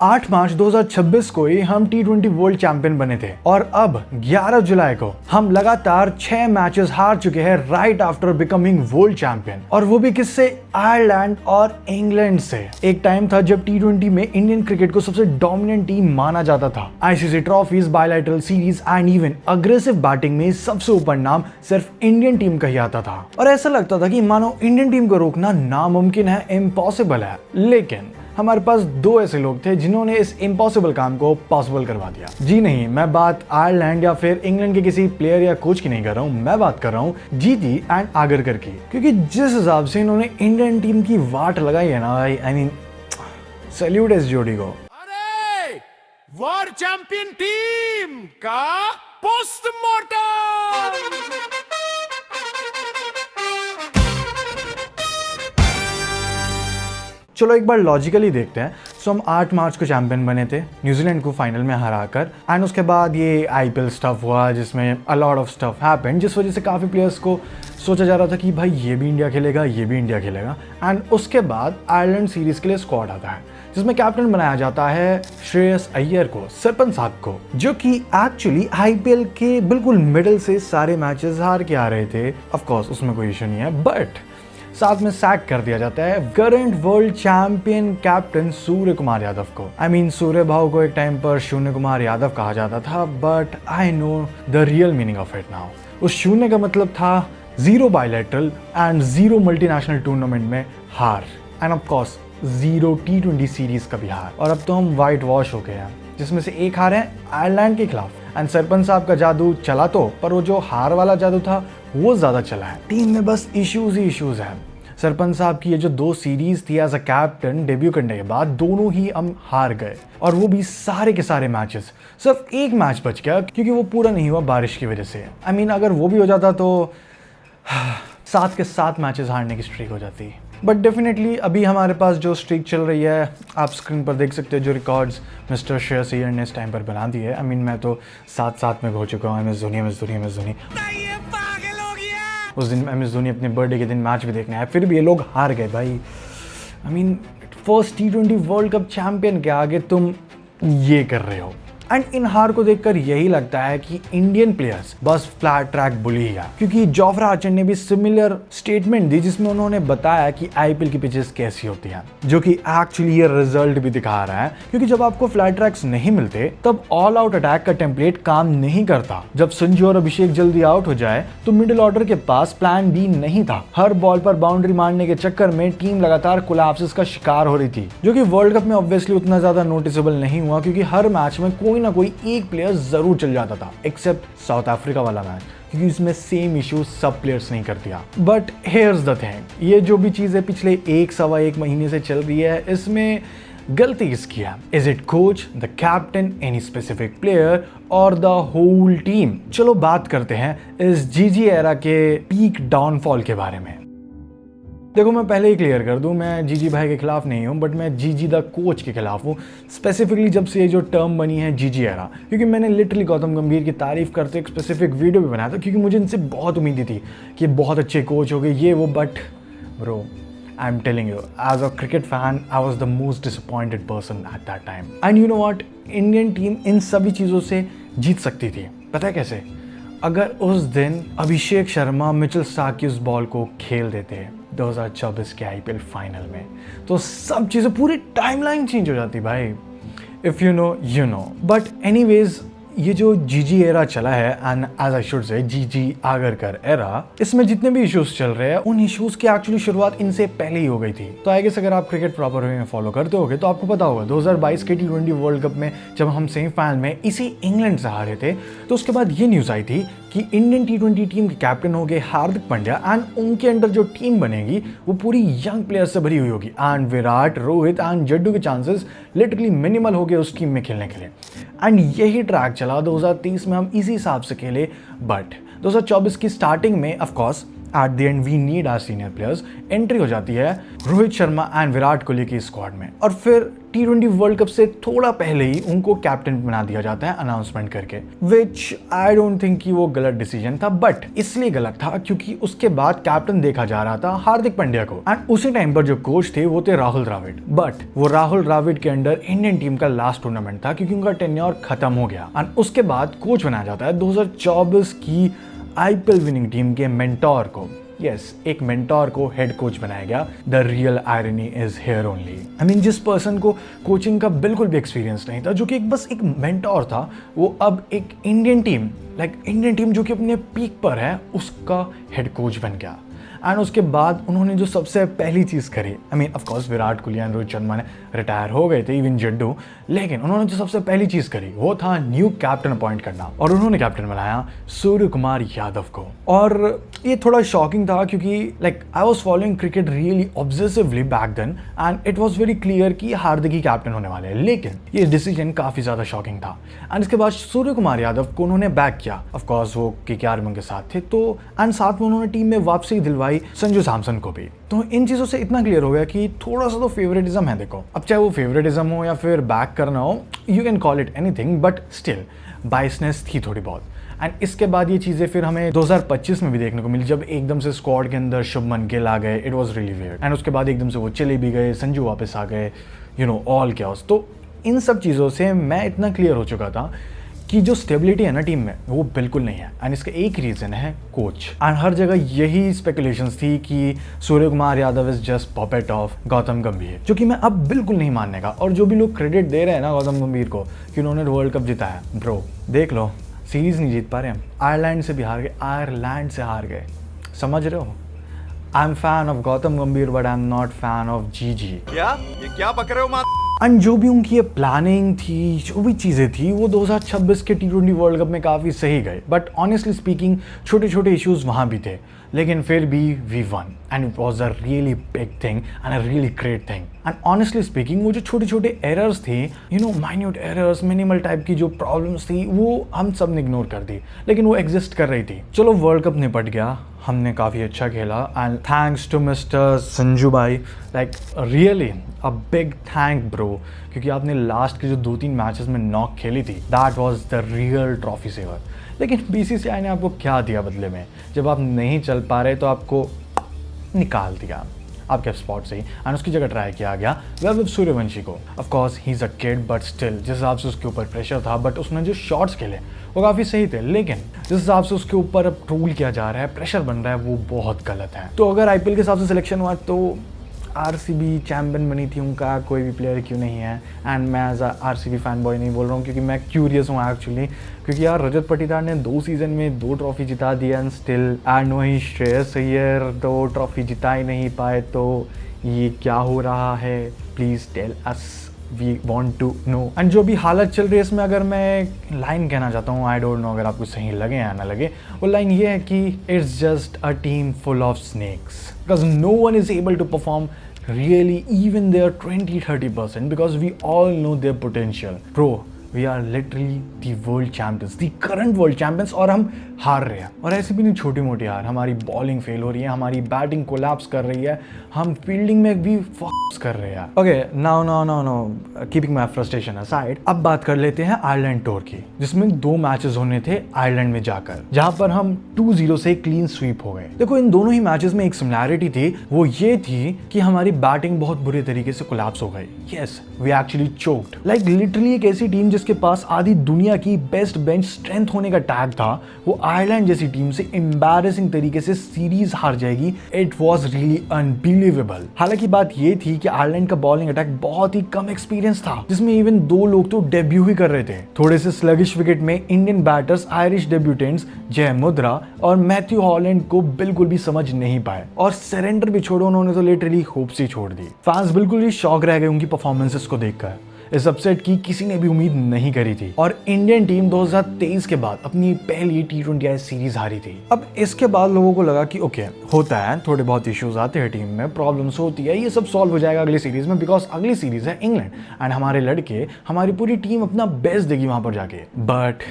8 मार्च 2026 को ही हम T20 world champion बने थे और अब 11 जुलाई को हम लगातार 6 मैचेस हार चुके हैं right after becoming world champion, और वो भी किससे? आयरलैंड और इंग्लैंड से। एक टाइम था जब T20 में इंडियन क्रिकेट को सबसे डोमिनेंट टीम माना जाता था। ICC trophies, bilateral series and even aggressive batting में सबसे ऊपर नाम सिर्फ इंडियन टीम का ही आता था, और ऐसा लगता था कि मानो इंडियन टीम को रोकना नामुमकिन है, इम्पॉसिबल है। लेकिन हमारे पास दो ऐसे लोग थे जिन्होंने इस इम्पॉसिबल काम को पॉसिबल करवा दिया। जी नहीं, मैं बात आयरलैंड या फिर इंग्लैंड के किसी प्लेयर या कोच की नहीं कर रहा हूँ, मैं बात कर रहा हूँ जीती एंड आगरकर की। क्योंकि जिस हिसाब से इन्होंने इंडियन टीम की वाट लगाई है ना भाई, आई मीन सैल्यूट इस जोड़ी को। अरे वर्ल्ड चैंपियन टीम का पोस्टमार्टम। चलो एक बार लॉजिकली देखते हैं। सो हम 8 मार्च को चैंपियन बने थे न्यूजीलैंड को फाइनल में हराकर, एंड उसके बाद ये आईपीएल स्टफ हुआ जिसमें a lot of stuff happened, जिस वजह से काफ़ी प्लेयर्स को सोचा जा रहा था कि भाई ये भी इंडिया खेलेगा, ये भी इंडिया खेलेगा। एंड उसके बाद आयरलैंड सीरीज के लिए स्क्वाड आता है जिसमें कैप्टन बनाया जाता है श्रेयस अय्यर को, सरपंच साहब को, जो कि एक्चुअली आईपीएल के बिल्कुल मिडल से सारे मैचेस हार के आ रहे थे। ऑफ कोर्स उसमें कोई इशू नहीं है, बट साथ में सैक कर दिया जाता है करंट वर्ल्ड चैंपियन कैप्टन सूर्य कुमार यादव को। आई मीन सूर्य भाव को एक टाइम पर शून्य कुमार यादव कहा जाता था, but I know the real meaning of it now. उस शून्य का मतलब था 0 बायलैटरल एंड 0 मल्टीनेशनल टूर्नामेंट में हार, end of course 0 T20 series का भी हार। और अब तो हम वाइट वॉश हो गए हैं, जिसमें से एक हार है आयरलैंड के खिलाफ। एंड सरपंच साहब का जादू चला तो, पर वो जो हार वाला जादू था वो ज्यादा चला है। टीम में बस इश्यूज ही इश्यूज हैं। सरपंच साहब की ये जो 2 सीरीज थी एज अ कैप्टन डेब्यू करने के बाद, दोनों ही हम हार गए, और वो भी सारे के सारे मैचेस। सिर्फ एक मैच बच गया क्योंकि वो पूरा नहीं हुआ बारिश की वजह से। आई मीन अगर वो भी हो जाता तो 7 के 7 मैचेस हारने की स्ट्रीक हो जाती। बट डेफिनेटली अभी हमारे पास जो स्ट्रीक चल रही है, आप स्क्रीन पर देख सकते हो जो रिकॉर्ड्स मिस्टर श्रेयस अय्यर ने इस टाइम पर बना दिए। आई मीन मैं तो 7 में हो चुका हूँ। एमएस धोनी उस दिन एमएस धोनी अपने बर्थडे के दिन मैच भी देखने आया, फिर भी ये लोग हार गए भाई। I mean first T20 world cup champion के आगे तुम ये कर रहे हो। एंड इन हार को देखकर यही लगता है कि इंडियन प्लेयर्स बस फ्लैट ट्रैक बुली ही है, क्योंकि जोफ्रा आर्चर ने भी सिमिलर स्टेटमेंट दी जिसमें उन्होंने बताया कि आईपीएल की पिचेस कैसी होती हैं, जो कि एक्चुअली ये रिजल्ट भी दिखा रहा है। क्योंकि जब आपको फ्लैट ट्रैक्स नहीं मिलते तब ऑल आउट अटैक का टेम्पलेट काम नहीं करता। जब संजू और अभिषेक जल्दी आउट हो जाए तो मिडिल ऑर्डर के पास प्लान बी नहीं था। हर बॉल पर बाउंड्री मारने के चक्कर में टीम लगातार कोलैप्सेस का शिकार हो रही थी, जो कि वर्ल्ड कप में ऑब्वियसली उतना ज्यादा नोटिसेबल नहीं हुआ, क्योंकि हर मैच में कोई ना कोई एक प्लेयर जरूर चल जाता था, एक्सेप्ट साउथ अफ्रीका वाला मैच, क्योंकि इसमें सेम इशू सब प्लेयर्स नहीं कर दिया। बट हियर्स द थिंग, ये जो भी चीजें पिछले 1-1.25 महीने से चल रही है, इसमें गलती किसकी है? Is it coach, the captain, any specific player और द होल टीम? चलो बात करते हैं इस जीजी एरा के पीक डाउनफॉल के बारे में। देखो मैं पहले ही क्लियर कर दूं, मैं जीजी भाई के खिलाफ नहीं हूं, बट मैं जीजी द कोच के खिलाफ हूं। स्पेसिफिकली जब से ये जो टर्म बनी है जीजी एरा, क्योंकि मैंने लिटरली गौतम गंभीर की तारीफ करते एक स्पेसिफिक वीडियो भी बनाया था, क्योंकि मुझे इनसे बहुत उम्मीद थी कि बहुत अच्छे कोच हो गए ये वो। But bro, I am telling you, as a cricket fan I was the most disappointed person at that time. And you know what, Indian team इन सभी चीज़ों से जीत सकती थी। पता है कैसे? अगर उस दिन अभिषेक शर्मा मिचेल स्टार्क की उस बॉल को खेल देते 2024 के आईपीएल फाइनल में, तो सब चीज़ें, पूरी टाइमलाइन चेंज हो जाती भाई। If you know you know. But anyways, ये जो जीजी एरा चला है, एंड एज आई शुड से जीजी आगरकर एरा, इसमें जितने भी इश्यूज चल रहे हैं, उन इश्यूज की एक्चुअली शुरुआत इनसे पहले ही हो गई थी। तो आई गेस अगर आप क्रिकेट प्रॉपर वे में फॉलो करते होगे तो आपको पता होगा 2022 के T20 वर्ल्ड कप में जब हम सेमीफाइनल में इसी इंग्लैंड से हारे थे, तो उसके बाद ये न्यूज़ आई थी कि इंडियन T20 टीम के कैप्टन हो गए हार्दिक पांड्या, एंड उनके अंडर जो टीम बनेगी वो पूरी यंग प्लेयर्स से भरी हुई होगी, एंड विराट, रोहित एंड जड्डू के चांसेस लिटरली मिनिमल हो गए उस टीम में खेलने के लिए। एंड यही ट्रैक चला 2023 में, हम इसी हिसाब से खेले। बट 2024 की स्टार्टिंग में of course at the end we need our senior players, entry हो जाती है रोहित शर्मा एंड विराट कोहली की स्क्वाड में। और फिर T20 वर्ल्ड कप से थोड़ा पहले ही उनको कैप्टन बना दिया जाता है अनाउंसमेंट करके, विच आई डोंट थिंक कि वो गलत डिसीजन था, बट इसलिए गलत था क्योंकि उसके बाद कैप्टन देखा जा रहा था हार्दिक पांड्या को, एंड उसी टाइम पर जो कोच थे वो थे राहुल द्रविड़। बट वो राहुल द्रविड़ के अंडर इंडियन टीम का लास्ट टूर्नामेंट था क्योंकि उनका टेन्योर खत्म हो गया, एंड उसके बाद कोच बनाया जाता है 2024 की IPL विनिंग टीम के मेंटोर को। यस, एक मेंटोर को हेड कोच बनाया गया। The real irony is here only. I mean, जिस पर्सन को कोचिंग का बिल्कुल भी एक्सपीरियंस नहीं था, जो कि बस एक मेंटोर था, वो अब एक इंडियन टीम जो कि अपने पीक पर है, उसका हेड कोच बन गया। एंड उसके बाद उन्होंने जो सबसे पहली चीज़ करी, I mean of course Virat Kohli and Rohit Sharma ने रिटायर हो गए थे, इवन जड्डू, लेकिन उन्होंने जो सबसे पहली चीज़ करी वो था न्यू कैप्टन अपॉइंट करना, और उन्होंने कैप्टन बनाया सूर्य कुमार यादव को। और ये थोड़ा शॉकिंग था क्योंकि I was following cricket really obsessively back then, and it was very clear कि हार्दिक ही कैप्टन होने वाले हैं, लेकिन ये डिसीजन काफ़ी ज़्यादा शॉकिंग था। एंड इसके बाद सूर्य कुमार यादव को उन्होंने बैक किया, ऑफकोर्स वो KKR में उनके साथ थे, तो एंड साथ में उन्होंने टीम में वापसी दिलवाई संजू सैमसन को भी। तो इन चीज़ों से इतना क्लियर हो गया कि थोड़ा सा तो फेवरेटिज्म है। देखो, अब चाहे वो फेवरेटिज्म हो या फिर बैक करना हो, you can call it anything, but still बाइसनेस थी थोड़ी बहुत। एंड इसके बाद ये चीज़ें फिर हमें 2025 में भी देखने को मिली, जब एकदम से स्क्वाड के अंदर शुभमन गिल आ गए। It was really weird. And उसके बाद एकदम से वो चले भी गए, संजू वापस आ गए, ऑल कैओस। तो इन सब चीज़ों से मैं इतना क्लियर हो चुका था कि जो स्टेबिलिटी है ना टीम में, वो बिल्कुल नहीं है। एंड इसका एक रीज़न है कोच। एंड हर जगह यही स्पेकुलेशंस थी कि Surya Kumar Yadav is just puppet of Gautam Gambhir, जो कि मैं अब बिल्कुल नहीं मानने का। और जो भी लोग क्रेडिट दे रहे हैं ना गौतम गंभीर को कि उन्होंने वर्ल्ड कप जिताया, ब्रो देख लो, सीरीज़ नहीं जीत पा रहे हम, आयरलैंड से हार गए, समझ रहे हो। I am fan of Gautam Gambhir but I am not fan of GG। ये क्या बक रहे हो? एंड जो भी उनकी ये प्लानिंग थी, जो भी चीज़ें थी, वो 2026 के T20 वर्ल्ड कप में काफ़ी सही गए। बट ऑनेस्टली स्पीकिंग छोटे छोटे इश्यूज़ वहाँ भी थे, लेकिन फिर भी we won, and it was a really big thing and a really great thing. And honestly speaking वो जो छोटे छोटे एरर्स थी, माइन्यूट एरर्स, मिनिमल टाइप की जो प्रॉब्लम्स थी, वो हम सब ने इग्नोर कर दी, लेकिन वो एग्जिस्ट कर रही थी। चलो, वर्ल्ड कप निपट गया, हमने काफ़ी अच्छा खेला, and thanks to mister Sanju भाई, really a big thank bro, क्योंकि आपने लास्ट के जो 2-3 मैचेस में नॉक खेली थी, that was the real trophy saver. लेकिन BCCI ने आपको क्या दिया बदले में? जब आप नहीं चल पा रहे तो आपको निकाल दिया आपके स्पॉट से ही, एंड उसकी जगह ट्राई किया गया वैभव सूर्यवंशी को। Of course he is a kid, but still जिस हिसाब से उसके ऊपर प्रेशर था, बट उसने जो शॉट्स खेले वो काफ़ी सही थे, लेकिन जिस हिसाब से उसके ऊपर अब ट्रोल किया जा रहा है, प्रेशर बन रहा है, वो बहुत गलत है। तो अगर IPL के हिसाब से सिलेक्शन हुआ तो RCB चैम्पियन बनी थी, उनका कोई भी प्लेयर क्यों नहीं है। एंड मैं एज RCB फैन बॉय नहीं बोल रहा हूँ, क्योंकि मैं क्यूरियस हूँ एक्चुअली, क्योंकि यार रजत पाटीदार ने 2 सीज़न में 2 ट्रॉफी जिता दिया, एंड स्टिल एंड वही श्रेयस अय्यर 2 ट्रॉफी जिता ही नहीं पाए। तो ये क्या हो रहा है? Please tell us, we want to know. And जो भी हालत चल रही है इसमें, अगर मैं लाइन कहना चाहता हूँ, आई डोंट नो अगर आपको सही लगे या ना लगे, वो लाइन ये है कि it's just a team full of snakes, because no one is able to perform really even their 20-30%, because we all know their potential. Bro, we are literally the world champions, the current world champions, और हम हार रहे हैं। और ऐसे भी नहीं छोटी मोटी हार, हमारी बॉलिंग फेल हो रही है, हमारी बैटिंग कोलैप्स कर रही है, हम फील्डिंग में भी फॉक्स कर रहे हैं। Okay, now keeping my frustration aside, अब बात कर लेते हैं आयरलैंड टूर की, जिसमें 2 मैचेस होने थे आयरलैंड में जाकर, जहां पर हम 2-0 से क्लीन स्वीप हो गए। देखो, इन दोनों ही मैचेस में एक सिमिलैरिटी थी, वो ये थी कि हमारी बैटिंग बहुत बुरे तरीके से कोलैप्स हो गई। Yes, we actually choked. Literally एक ऐसी टीम जिसके पास आधी दुनिया की बेस्ट बेंच स्ट्रेंथ होने का टैग था, वो आयरलैंड जैसी टीम से एम्बैरेसिंग तरीके से सीरीज हार जाएगी। It was really unbelievable. हालांकि बात ये थी कि आयरलैंड का बॉलिंग अटैक बहुत ही कम एक्सपीरियंस था, जिसमें इवन 2 लोग तो डेब्यू ही कर रहे थे। थोड़े से स्लगिश विकेट में इंडियन बैटर्स, आयरिश डेब्यूटेंट्स जय मुद्रा और मैथ्यू हॉलैंड को बिल्कुल भी समझ नहीं पाए, और सरेंडर भी छोड़ो, उन्होंने तो लिटरली होप्स ही छोड़ दी। फैंस बिल्कुल ही शॉक रह गए उनकी परफॉर्मेंसेस को देखकर। इस अपसेट की किसी ने भी उम्मीद नहीं करी थी, और इंडियन टीम 2023 के बाद अपनी पहली T20 सीरीज हारी थी। अब इसके बाद लोगों को लगा कि ओके, होता है, थोड़े बहुत इश्यूज आते हैं टीम में, प्रॉब्लम्स होती है, ये सब सॉल्व हो जाएगा अगली सीरीज में, बिकॉज अगली सीरीज है इंग्लैंड, एंड हमारे लड़के, हमारी पूरी टीम अपना बेस्ट देगी वहां पर जाके। But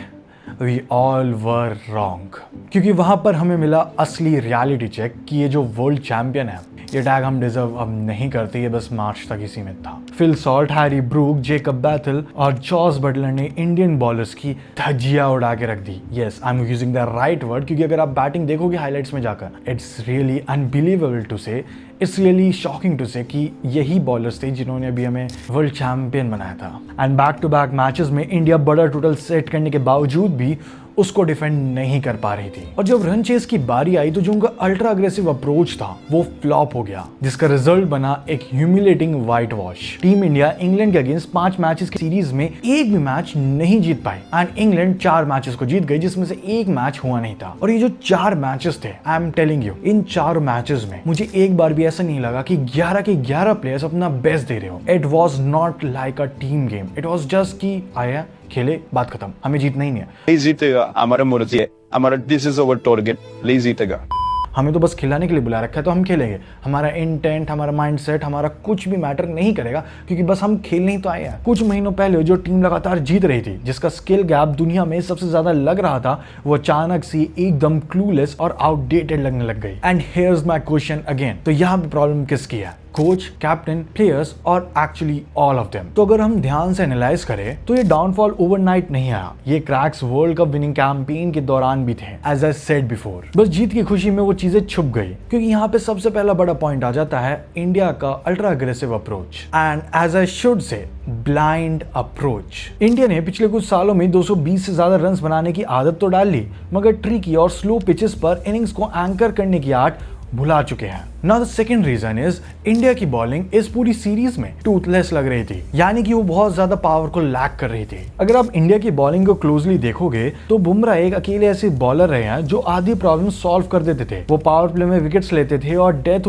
we all were wrong, क्योंकि वहां पर हमें मिला असली रियलिटी चेक कि ये जो वर्ल्ड चैंपियन है, ये टैग हम डिजर्व अब नहीं करते, ये बस मार्च तक ही सीमित था। Phil Salt, Harry Brook, Jacob Bethell और जॉस बटलर ने इंडियन बॉलर्स की धज्जियां उड़ा के रख दी। Yes, I am using the right word, क्योंकि अगर आप बैटिंग देखोगे हाइलाइट्स में जाकर, it's really unbelievable to say, it's really shocking to say कि यही बॉलर्स थे जिन्होंने अभी हमें वर्ल्ड चैंपियन बनाया था। And back to back matches में इंडिया बड़ा टोटल सेट करने के बावजूद भी उसको डिफेंड नहीं कर पा रही थी, और जब रन चेस की बारी आई तो जो उनका अल्ट्रा अग्रेसिव अप्रोच था वो फ्लॉप हो गया, जिसका रिजल्ट बना एक humiliating white wash. Team India England के अगेंस्ट 5 मैचेस की सीरीज में एक भी मैच नहीं जीत पाई, एंड इंग्लैंड 4 मैचेस को जीत गई, जिसमें से एक मैच हुआ नहीं था। और ये जो 4 मैचेस थे, आई am telling you, in 4 matches में मुझे एक बार भी ऐसा नहीं लगा कि 11 के 11 प्लेयर्स अपना बेस्ट दे रहे हो। It was not like a team game, it was just कि आया, खेले, बात खत्म, हमें जीतना ही नहीं है। नहीं जीतेगा, हमारा मुर्जी है, हमारा दिस इज अवर टारगेट, नहीं जीतेगा। हमें तो बस खिलाने के लिए बुला रखा है, तो हम खेलेंगे। हमारा इंटेंट, हमारा माइंडसेट, हमारा कुछ भी मैटर नहीं करेगा, क्योंकि बस हम खेलने ही तो आए हैं। कुछ महीनों पहले जो टीम लगातार जीत रही थी, जिसका स्किल गैप दुनिया में सबसे ज्यादा लग रहा था, वो अचानक से एकदम क्लूलेस और आउटडेटेड लगने लग गई। And here's my question again, तो यहाँ पे प्रॉब्लम किसकी है? कोच, कैप्टन, प्लेयर्स और एक्चुअली ऑल ऑफ देम। तो अगर हम ध्यान से एनालाइज करें तो ये डाउनफॉल ओवरनाइट नहीं आया, ये cracks world cup winning campaign के दौरान भी थे, एज आई सेड बिफोर। बस जीत की खुशी में वो चीजें छुप गई, क्योंकि यहाँ पे सबसे पहला बड़ा पॉइंट आ जाता है इंडिया का ultra aggressive approach, and as I should say blind approach. India ने पिछले कुछ सालों में 220 से ज्यादा रन बनाने की आदत तो डाल ली, मगर ट्रिकी और स्लो पिचेस पर इनिंग्स को एंकर करने की आर्ट भुला चुके हैं। Now the second reason is India की बॉलिंग इस पूरी सीरीज में टूथलेस लग रही थी, यानी कि वो बहुत ज्यादा पावर को लैक कर रही थी। अगर आप इंडिया की बॉलिंग को क्लोजली देखोगे तो बुमराह एक अकेले ऐसे बॉलर रहे हैं जो आधी प्रॉब्लम सॉल्व कर देते थे। वो पावर प्ले में विकेट्स लेते थे और डेथ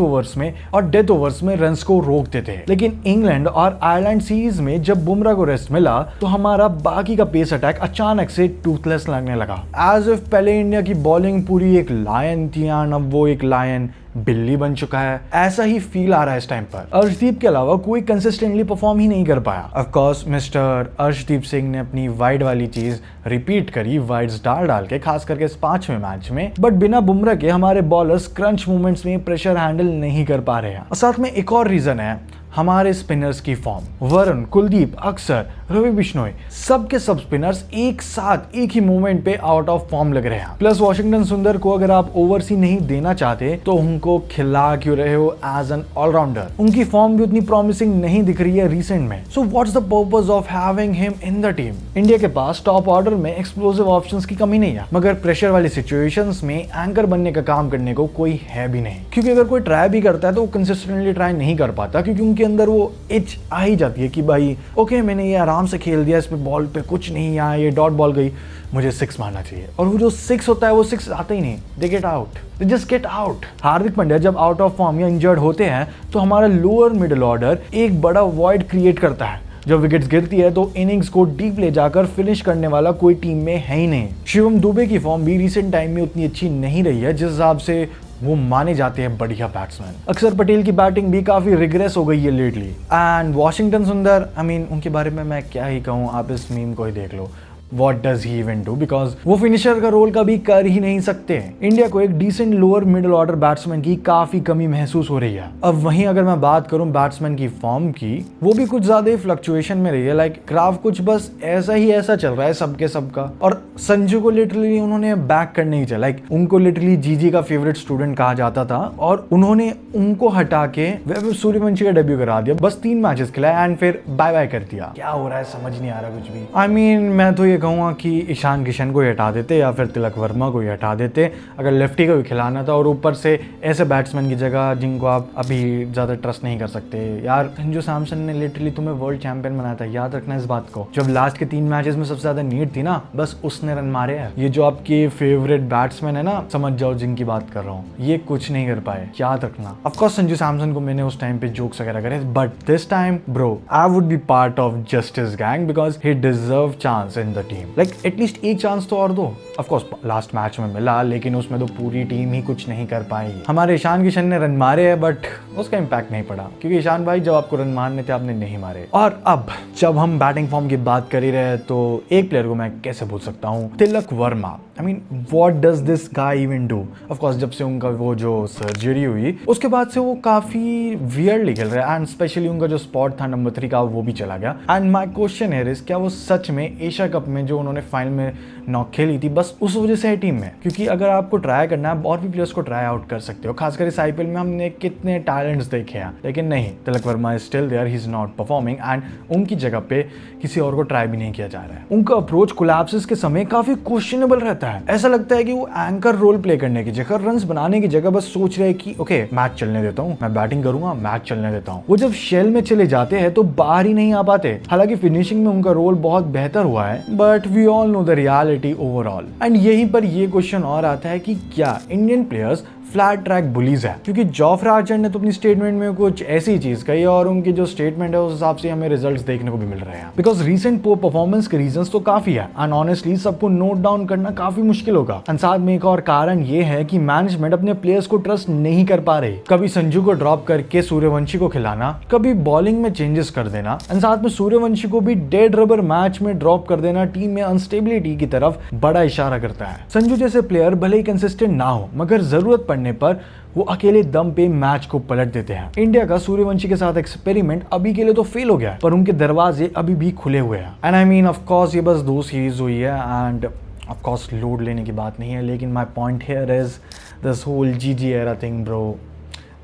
ओवर्स में रन्स को रोकते थे। लेकिन इंग्लैंड और आयरलैंड सीरीज में जब बुमराह को रेस्ट मिला तो हमारा बाकी का पेस अटैक अचानक से टूथलेस लगने लगा, एज इफ पहले इंडिया की बॉलिंग पूरी एक लायन थी एंड अब वो एक लायन बिल्ली बन चुका है। ऐसा ही फील आ रहा है इस टाइम पर। अर्शदीप के अलावा कोई कंसिस्टेंटली परफॉर्म ही नहीं कर पाया। Of course mister Arshdeep Singh ने अपनी वाइड वाली चीज रिपीट करी, वाइड्स डाल के, खास करके इस 5वें मैच में, बट बिना बुमराह के हमारे बॉलर्स क्रंच मूवमेंट्स में प्रेशर हैंडल नहीं कर पा रहे हैं। और साथ में एक और रीजन है हमारे स्पिनर्स की फॉर्म। वरुण, कुलदीप, अक्षर, रवि बिश्नोई, सबके सब स्पिनर्स एक साथ एक ही मोमेंट पे आउट ऑफ फॉर्म लग रहे हैं। प्लस वॉशिंगटन सुंदर को अगर आप ओवरसी नहीं देना चाहते तो उनको खिला क्यों रहे हो एज एन ऑलराउंडर? उनकी फॉर्म भी उतनी प्रॉमिसिंग नहीं दिख रही है रिसेंट में। So what's the purpose of having him in the team? India के पास टॉप ऑर्डर में एक्सप्लोसिव ऑप्शंस की कमी नहीं है, मगर प्रेशर वाली सिचुएशंस में एंकर बनने का काम करने को कोई है भी नहीं। क्योंकि अगर कोई ट्राई भी करता है तो वो कंसिस्टेंटली ट्राई नहीं कर पाता, क्योंकि उनके अंदर वो इच आ ही जाती है कि भाई ओके, मैंने ये आराम से खेल दिया, इस पे बॉल पे कुछ नहीं, यहाँ ये डॉट बॉल गई, मुझे 6 मारना चाहिए। और वो जो 6 होता है वो 6 आता ही नहीं, they get out, they just get out. Hardik Pandya जब आउट ऑफ फॉर्म या इंजर्ड होते हैं तो हमारा लोअर मिडिल ऑर्डर एक बड़ा वॉइड क्रिएट करता है। जब विकेट्स गिरती है तो इनिंग्स को डीप ले जाकर फिनिश करने वाला कोई टीम में है ही नहीं। शिवम दुबे की फॉर्म भी रिसेंट टाइम में उतनी अच्छी नहीं रही है जिस हिसाब से वो माने जाते हैं बढ़िया बैट्समैन। अक्षर पटेल की बैटिंग भी काफी रिग्रेस हो गई है लेटली। एंड वॉशिंगटन सुंदर, आई मीन उनके बारे में मैं क्या ही कहूँ, आप इस मीम को ही देख लो। What does he even do? Because वो फिनिशर का रोल कभी कर ही नहीं सकते। इंडिया को एक decent lower middle order batsman की काफी कमी महसूस हो रही है। अब वहीं अगर मैं बात करूं बैट्समैन की फॉर्म की, वो भी कुछ ज्यादा ही फ्लक्चुएशन में रही है। लाइक क्राफ्ट कुछ बस ऐसा ही ऐसा चल रहा है सबके सबका, और संजू को लिटरली उन्होंने बैक करने ही चला। लाइक उनको लिटरली जीजी का फेवरेट स्टूडेंट कहा जाता था और उन्होंने उनको हटा के वैभव सूर्यवंशी का डेब्यू करा दिया। बस 3 मैचेस खिलाया एंड फिर बाय बाय कर दिया। क्या हो रहा है समझ नहीं आ रहा कुछ भी। आई मीन मैं तो कहूँगा कि ईशान किशन को ही हटा देते या फिर तिलक वर्मा को ही हटा देते अगर लेफ्टी को भी खिलाना था, और ऊपर से ऐसे बैट्समैन की जगह जिनको आप अभी ज़्यादा ट्रस्ट नहीं कर सकते। यार संजू सैमसन ने लिटरली तुम्हें वर्ल्ड चैंपियन बनाया था, याद रखना इस बात को। जब लास्ट के 3 मैचेस में सबसे ज़्यादा नीड थी ना, बस उसने रन मारे हैं। ये जो आपके फेवरेट बैट्समैन है ना, समझ जाओ जिनकी बात कर रहा हूँ, ये कुछ नहीं कर पाए, याद रखना। ऑफकोर्स संजू सैमसन को मैंने उस टाइम पे जोक्स वगैरह करे, but this time bro I would be part of justice gang because he deserve chance in the team, like at least एक चांस तो और दो। ऑफ कोर्स लास्ट मैच में मिला, लेकिन उसमें तो पूरी टीम ही कुछ नहीं कर पाई। हमारे ईशान किशन ने रन मारे हैं, बट उसका इम्पैक्ट नहीं पड़ा, क्योंकि ईशान भाई जब आपको रन मारने थे आपने नहीं मारे। और अब जब हम बैटिंग फॉर्म की बात कर ही रहे हैं, तो एक प्लेयर को मैं कैसे भूल सकता हूँ, Tilak Varma. I mean what does this guy even do? Of course जब से उनका वो जो सर्जरी हुई उसके बाद से वो काफी वियर्डली खेल रहे हैं, एंड स्पेशली उनका जो स्पॉट था नंबर 3 का वो भी चला गया। एंड माय क्वेश्चन है क्या वो सच में एशिया कप में जो उन्होंने फाइनल में नॉक खेली थी बस उस वजह से है टीम में? क्योंकि अगर आपको ट्राई करना है और भी प्लेयर्स को ट्राई आउट कर सकते हो, खासकर इस आईपीएल में हमने कितने टैलेंट्स देखे हैं, लेकिन नहीं, Tilak Varma is still there, he is not performing, and उनकी जगह पे किसी और को ट्राई भी नहीं किया जा रहा है। उनका अप्रोच कोलैप्सेस के समय काफी क्वेश्चनेबल रहता है। ऐसा लगता है कि वो एंकर रोल प्ले करने की जगह, रन्स बनाने की जगह बस सोच रहे हैं कि ओके मैच चलने देता हूँ, मैं बैटिंग करूंगा, मैच चलने देता हूँ। वो जब शेल में चले जाते हैं तो बाहर ही नहीं आ पाते। हालांकि फिनिशिंग में उनका रोल बहुत बेहतर हुआ है, but we all know the reality overall. And यहीं पर ये क्वेश्चन और आता है कि क्या Indian players flat track bullies है? क्योंकि जोफ्रा आर्चर ने तो अपनी स्टेटमेंट में कुछ ऐसी चीज कही, और उनकी जो स्टेटमेंट है उस हिसाब से हमें रिजल्ट्स देखने को भी मिल रहे हैं। बिकॉज रीसेंट पोर परफॉर्मेंस के रीजंस तो काफी है, एंड ऑनेस्टली सबको नोट डाउन करना काफी मुश्किल होगा। एंड साथ में एक और कारण ये है कि मैनेजमेंट अपने प्लेयर्स को ट्रस्ट नहीं कर पा रही। कभी संजू को ड्रॉप करके सूर्यवंशी को खिलाना, कभी बॉलिंग में चेंजेस कर देना, एंड साथ में सूर्यवंशी को भी डेड रबर मैच में ड्रॉप कर देना टीम में अनस्टेबिलिटी की तरफ बड़ा इशारा करता है। संजू जैसे प्लेयर भले ही कंसिस्टेंट ना हो, मगर जरूरत पड़ने पर वो अकेले दम पे मैच को पलट देते हैं। इंडिया का सूर्यवंशी के साथ एक्सपेरिमेंट अभी के लिए तो फेल हो गया है, पर उनके दरवाजे अभी भी खुले हुए हैं। And I mean of course ये बस 2 सीरीज हुई है, एंड ऑफ कोर्स लोड लेने की बात नहीं है, लेकिन my point here is this whole GG era thing bro,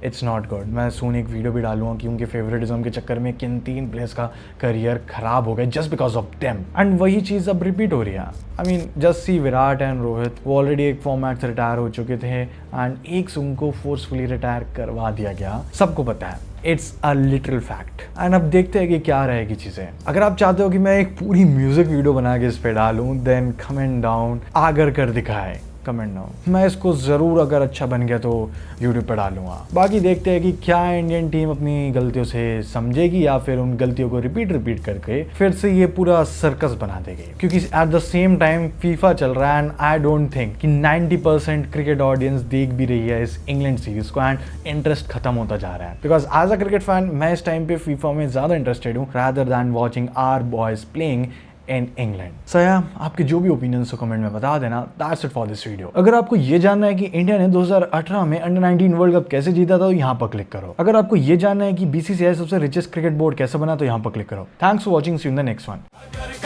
it's not good. मैं सोन एक वीडियो भी डालूंगा कि उनके फेवरेटिज्म के चक्कर में किन 3 प्लेयर्स का करियर खराब हो गया just because of them, and वही चीज़ अब रिपीट हो रही है। I mean just see Virat and Rohit, वो ऑलरेडी एक फॉर्मेट से रिटायर हो चुके थे, एंड एक से उनको फोर्सफुली रिटायर करवा दिया गया, सबको पता है, it's a little fact. And अब देखते हैं कि क्या रहेगी चीज़ें। अगर आप चाहते हो कि मैं एक पूरी म्यूजिक वीडियो बना के इस पे डालूँ, देन कमेंट डाउन आगर कर दिखाए, कमेंट डाउन। मैं इसको ज़रूर अगर अच्छा बन गया तो यूट्यूब पर डालूंगा। बाकी देखते हैं कि क्या इंडियन टीम अपनी गलतियों से समझेगी, या फिर उन गलतियों को रिपीट करके फिर से ये पूरा सर्कस बना देगी। क्योंकि at the same time FIFA चल रहा है, एंड आई डोंट थिंक कि 90% क्रिकेट ऑडियंस देख भी रही है इस इंग्लैंड सीरीज को, एंड इंटरेस्ट खत्म होता जा रहा है। Because as a cricket fan मैं इस टाइम पे फीफा में ज़्यादा इंटरेस्टेड हूँ rather than watching our boys playing in England. सया आपके जो भी ओपिनियंस हो कमेंट में बता देना। That's it for this video. अगर आपको ये जानना है कि इंडिया ने 2018 में अंडर 19 वर्ल्ड कप कैसे जीता था तो यहाँ पर क्लिक करो। अगर आपको ये जानना है कि बीसीसीआई सबसे रिचेस्ट क्रिकेट बोर्ड कैसे बना तो यहाँ पर क्लिक करो। Thanks for watching, see you in the next one.